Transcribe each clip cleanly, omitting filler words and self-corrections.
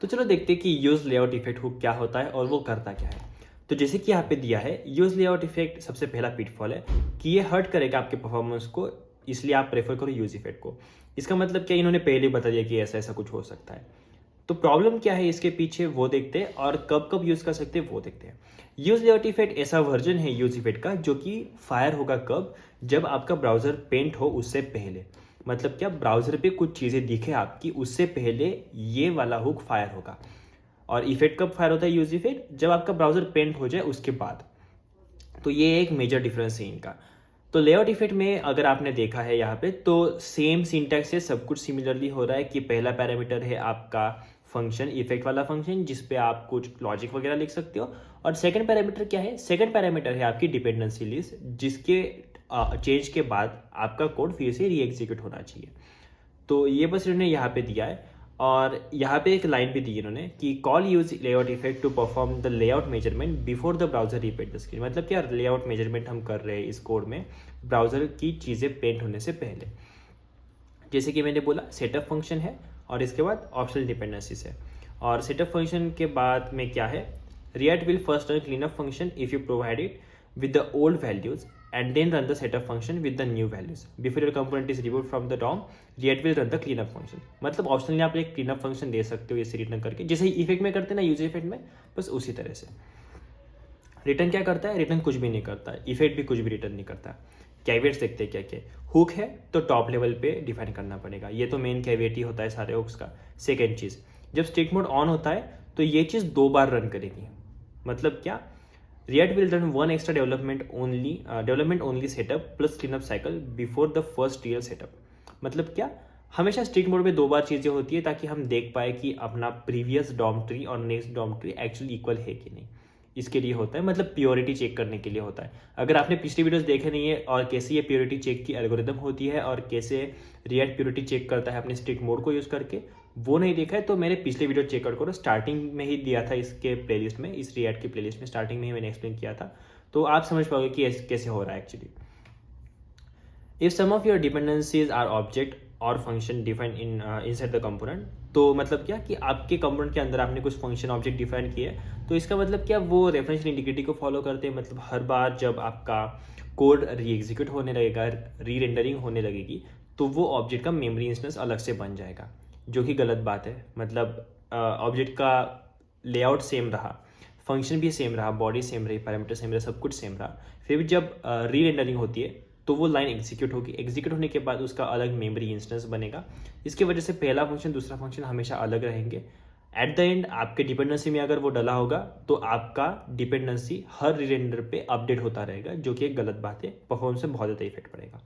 तो चलो देखते हैं कि यूज लेआउट इफेक्ट हुक क्या होता है और वो करता क्या है। तो जैसे कि यहाँ पे दिया है, यूज लेआउट इफेक्ट सबसे पहला पिटफॉल है कि ये हर्ट करेगा आपके परफॉर्मेंस को, इसलिए आप प्रेफर करो यूज इफेक्ट को। इसका मतलब क्या, इन्होंने पहले बता दिया कि ऐसा ऐसा कुछ हो सकता है। तो प्रॉब्लम क्या है इसके पीछे वो देखते हैं, और कब कब यूज कर सकते हैं वो देखते हैं। यूज लेआउट इफेक्ट ऐसा वर्जन है यूज इफेक्ट का जो कि फायर होगा कब, जब आपका ब्राउजर पेंट हो उससे पहले। मतलब क्या, ब्राउजर पे कुछ चीज़ें दिखे आपकी, उससे पहले ये वाला हुक फायर होगा। और इफेक्ट कब फायर होता है यूज इफेक्ट, जब आपका ब्राउजर पेंट हो जाए उसके बाद। तो ये एक मेजर डिफरेंस है इनका। तो लेआउट इफेक्ट में अगर आपने देखा है यहाँ पे, तो सेम सिंटैक्स से सब कुछ सिमिलरली हो रहा है कि पहला पैरामीटर है आपका फंक्शन, इफेक्ट वाला फंक्शन जिसपे आप कुछ लॉजिक वगैरह लिख सकते हो। और सेकंड पैरामीटर क्या है, सेकंड पैरामीटर है आपकी डिपेंडेंसी लिस्ट, जिसके चेंज के बाद आपका कोड फिर से री एग्जीक्यूट होना चाहिए। तो ये बस इन्होंने यहाँ पे दिया है। और यहाँ पे एक लाइन भी दी इन्होंने कि call use layout effect to perform the layout measurement before the browser repaint the screen. मतलब क्या, लेआउट मेजरमेंट हम कर रहे हैं इस कोड में ब्राउजर की चीज़ें पेंट होने से पहले। जैसे कि मैंने बोला, सेटअप फंक्शन है और इसके बाद ऑप्शनल डिपेंडेंसीज है। और सेटअप फंक्शन के बाद में क्या है, react will first run cleanup function if you provide it with the old values and then run the setup function with the new values. Before your component is removed from the DOM, React will run the cleanup function. मतलब optionally आप एक cleanup function दे सकते हो इसे return करके, जैसे effect में करते हैं ना यूज इफेक्ट में, बस उसी तरह से। रिटर्न क्या करता है, रिटर्न कुछ भी नहीं करता है, इफेक्ट भी कुछ भी रिटर्न नहीं करता। कैविएट्स देखते हैं क्या क्या। हुक है तो टॉप लेवल पे डिफाइन करना पड़ेगा, ये तो मेन कैविएट ही होता है सारे हुक्स का। सेकेंड चीज़, जब स्ट्रिक्ट मोड ऑन होता है तो ये चीज़ 2 बार रन करेगी। मतलब क्या, React will run one extra development only setup plus cleanup cycle before the first real setup. मतलब क्या, हमेशा स्ट्रिक्ट मोड में 2 बार चीज़ें होती है ताकि हम देख पाए कि अपना प्रीवियस डॉम ट्री और next DOM tree actually equal है कि नहीं। इसके लिए होता है, मतलब प्योरिटी चेक करने के लिए होता है। अगर आपने पिछली वीडियोस देखे नहीं है और कैसे ये प्योरिटी चेक की एल्गोरिदम होती है और कैसे रिएक्ट प्योरिटी चेक करता है अपने स्ट्रिक्ट मोड को यूज़ करके, वो नहीं देखा है तो मैंने पिछले वीडियो चेकआउट करो, स्टार्टिंग में ही दिया था इसके प्लेलिस्ट में, इस रिएक्ट की प्लेलिस्ट में स्टार्टिंग में ही मैंने एक्सप्लेन किया था। तो आप समझ पाओगे कि कैसे हो रहा है actually. If some of your dependencies are object और function define inside the component, तो मतलब क्या कि आपके कंपोनेंट के अंदर आपने कुछ फंक्शन ऑब्जेक्ट डिफाइन किए हैं, तो इसका मतलब क्या, वो रेफरेंशियल इंटीग्रिटी को फॉलो करते हैं। मतलब हर बार जब आपका कोड री एग्जीक्यूट होने लगेगा, री रेंडरिंग होने लगेगी, तो वो ऑब्जेक्ट का मेमोरी इंस्टेंस अलग से बन जाएगा, जो कि गलत बात है। मतलब ऑब्जेक्ट का लेआउट सेम रहा, फंक्शन भी सेम रहा, बॉडी सेम रही, पैरामीटर सेम रहा, सब कुछ सेम रहा, फिर भी जब री रेंडरिंग होती है तो वो लाइन एग्जीक्यूट होगी। एग्जीक्यूट होने के बाद उसका अलग मेमोरी इंस्टेंस बनेगा। इसकी वजह से पहला फंक्शन दूसरा फंक्शन हमेशा अलग रहेंगे। एट द एंड आपके डिपेंडेंसी में अगर वो डला होगा तो आपका डिपेंडेंसी हर री रेंडर पे अपडेट होता रहेगा, जो कि एक गलत बात है, परफॉर्मेंस में बहुत ज़्यादा इफेक्ट पड़ेगा।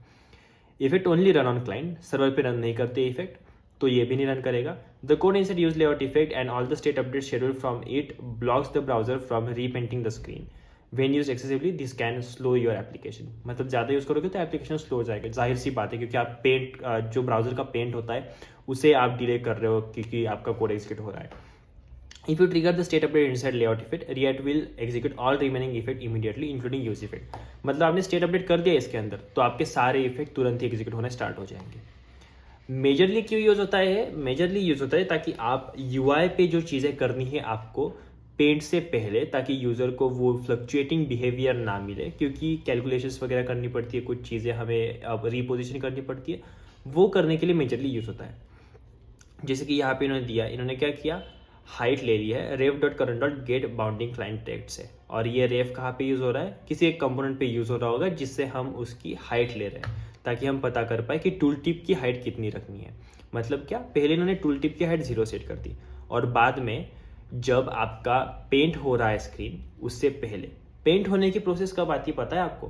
Effect only run on client, server पे रन नहीं करते इफेक्ट, तो ये भी नहीं रन करेगा। The code inside use layout effect and all the state update schedule from it blocks the browser from repainting the screen. When use excessively this can slow your application. मतलब ज़्यादा use करोगे तो application slow हो जाएगा, जाहिर सी बात है, क्योंकि आप पेंट जो ब्राउजर का पेंट होता है उसे आप डिले कर रहे हो क्योंकि आपका कोड एग्जीक्यूट हो रहा है। If you trigger the state update inside layout effect, React will execute all remaining effect immediately, including use effect. मतलब आपने स्टेट अपडेट कर दिया इसके अंदर, तो आपके सारे इफेक्ट तुरंत ही एग्जीक्यूट होना स्टार्ट हो जाएंगे। मेजरली क्यों यूज होता है, मेजरली यूज होता है ताकि आप यूआई पे जो चीज़ें करनी है आपको पेंट से पहले, ताकि यूज़र को वो फ्लक्चुएटिंग बिहेवियर ना मिले, क्योंकि कैलकुलेशंस वगैरह करनी पड़ती है, कुछ चीज़ें हमें अब रिपोजिशन करनी पड़ती है, वो करने के लिए मेजरली यूज होता है। जैसे कि यहाँ पे इन्होंने दिया, इन्होंने क्या किया, हाइट ले ली है ref dot current dot get bounding client text से, और ये रेफ कहाँ पे यूज़ हो रहा है, किसी एक कंपोनेंट पे यूज़ हो रहा होगा जिससे हम उसकी हाइट ले रहे हैं, ताकि हम पता कर पाए कि टूल टिप की हाइट कितनी रखनी है। मतलब क्या, पहले इन्होंने टूल टिप की हाइट 0 सेट कर दी, और बाद में जब आपका पेंट हो रहा है स्क्रीन, उससे पहले पेंट होने की प्रोसेस कब आती है पता है आपको?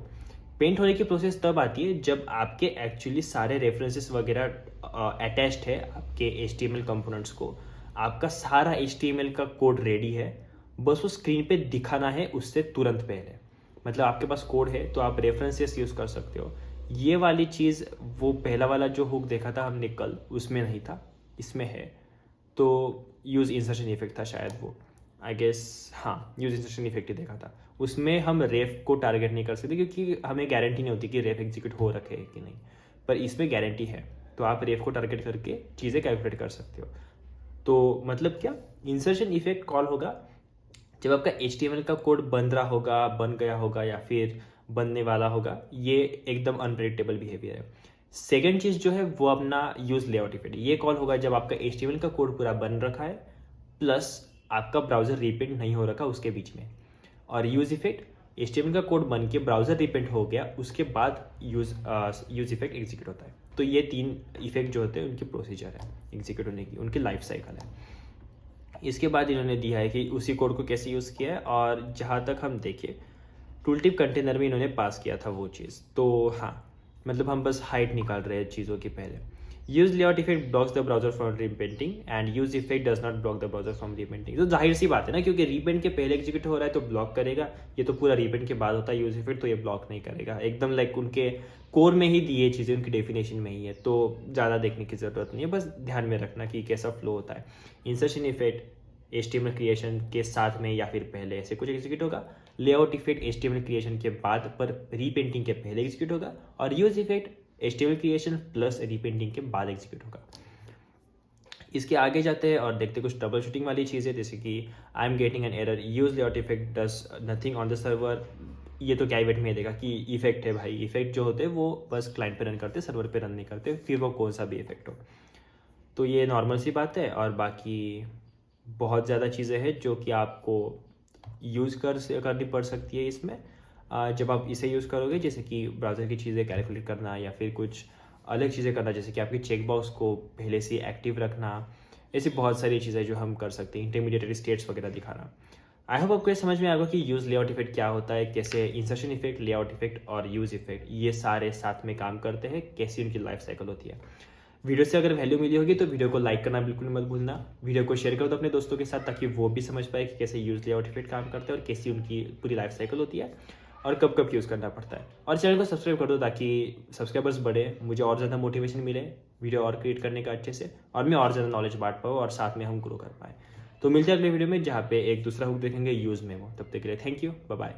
पेंट होने की प्रोसेस तब आती है जब आपके एक्चुअली सारे रेफरेंसेस वगैरह अटैच्ड है आपके HTML कंपोनेंट्स को, आपका सारा HTML का कोड रेडी है, बस वो स्क्रीन पे दिखाना है उससे तुरंत पहले। मतलब आपके पास कोड है तो आप रेफरेंसेस यूज़ कर सकते हो। ये वाली चीज़, वो पहला वाला जो हुक देखा था हमने कल, उसमें नहीं था, इसमें है। तो यूज़ इंसर्शन इफेक्ट था शायद वो, आई गेस, हाँ यूज़ इंसर्शन इफेक्ट ही देखा था। उसमें हम रेफ को टारगेट नहीं कर सकते क्योंकि हमें गारंटी नहीं होती कि रेफ एग्जीक्यूट हो रखे है कि नहीं, पर इसमें गारंटी है, तो आप रेफ को टारगेट करके चीज़ें कैलकुलेट कर सकते हो। तो मतलब क्या, इंसर्शन इफेक्ट कॉल होगा जब आपका HTML का कोड बन रहा होगा, बन गया होगा या फिर बनने वाला होगा। ये एकदम अनप्रेडिक्टेबल बिहेवियर है। सेकेंड चीज़ जो है वो अपना यूज लेआउट इफेक्ट। ये कॉल होगा जब आपका HTML का कोड पूरा बन रखा है प्लस आपका ब्राउजर रिपेंट नहीं हो रखा उसके बीच में। और यूज इफेक्ट HTML का कोड बन के ब्राउजर रिपेंट हो गया उसके बाद यूज इफेक्ट एग्जीक्यूट होता है। तो ये 3 इफेक्ट जो होते हैं उनकी प्रोसीजर है एग्जीक्यूट होने की, उनकी लाइफ साइकिल है। इसके बाद इन्होंने दिया है कि उसी कोड को कैसे यूज़ किया है, और जहाँ तक हम देखें टूलटिप कंटेनर में इन्होंने पास किया था वो चीज़। तो हाँ, मतलब हम बस हाइट निकाल रहे हैं चीज़ों की। पहले use layout effect blocks the browser from repainting and use effect does not block the browser from repainting. तो जाहिर सी बात है ना, क्योंकि रीपेंट के पहले एग्जीक्यूट हो रहा है तो ब्लॉक करेगा। ये तो पूरा रीपेंट के बाद होता है यूज इफेक्ट, तो ये ब्लॉक नहीं करेगा। एकदम लाइक उनके कोर में ही दी ये चीज़ें, उनकी डेफिनेशन में ही है, तो ज़्यादा देखने की ज़रूरत नहीं है। बस ध्यान में रखना कि कैसा फ्लो होता है। इंसर्शन इफेक्ट HTML क्रिएशन के साथ में या फिर पहले ऐसे कुछ एग्जीक्यूट होगा। लेआउट इफेक्ट HTML क्रिएशन के बाद पर रीपेंटिंग के पहले एग्जीक्यूट होगा। और use effect HTML creation plus repainting के बाद एग्जीक्यूट होगा। इसके आगे जाते हैं और देखते कुछ ट्रबल शूटिंग वाली चीज़ें, जैसे कि I am getting an error, use layout effect does nothing on the server. ये तो क्या इवेंट में देगा कि इफेक्ट है भाई। इफेक्ट जो होते हैं वो बस क्लाइंट पे रन करते, सर्वर पे रन नहीं करते, फिर वो कौन सा भी इफेक्ट हो। तो ये नॉर्मल सी बात है। और बाकी बहुत ज़्यादा चीज़ें हैं जो कि आपको यूज़ करनी पड़ सकती है इसमें। जब आप इसे यूज़ करोगे, जैसे कि ब्राउज़र की चीज़ें कैलकुलेट करना या फिर कुछ अलग चीज़ें करना, जैसे कि आपकी चेक बॉक्स को पहले से एक्टिव रखना, ऐसी बहुत सारी चीज़ें जो हम कर सकते हैं, इंटरमीडिएट स्टेट्स वगैरह दिखाना। आई होप आपको ये समझ में आएगा कि यूज़ लेआउट इफेक्ट क्या होता है, कैसे इंसर्शन इफेक्ट, लेआउट इफेक्ट और यूज़ इफेक्ट ये सारे साथ में काम करते हैं, कैसी उनकी लाइफ साइकिल होती है। वीडियो से अगर वैल्यू मिली होगी तो वीडियो को लाइक करना बिल्कुल मत भूलना। वीडियो को शेयर कर दो अपने दोस्तों के साथ ताकि वो भी समझ पाए कि कैसे यूज लेआउट इफेक्ट काम करते हैं और कैसी उनकी पूरी लाइफ साइकिल होती है और कब कब यूज़ करना पड़ता है। और चैनल को सब्सक्राइब कर दो ताकि सब्सक्राइबर्स बढ़े, मुझे और ज़्यादा मोटिवेशन मिले वीडियो और क्रिएट करने का अच्छे से, और मैं और ज़्यादा नॉलेज बांट पाऊँ और साथ में हम ग्रो कर पाए। तो मिलते हैं अगले वीडियो में जहाँ पे एक दूसरा हुक देखेंगे यूज़ में वो। तब तक के लिए थैंक यू, बाय बाय।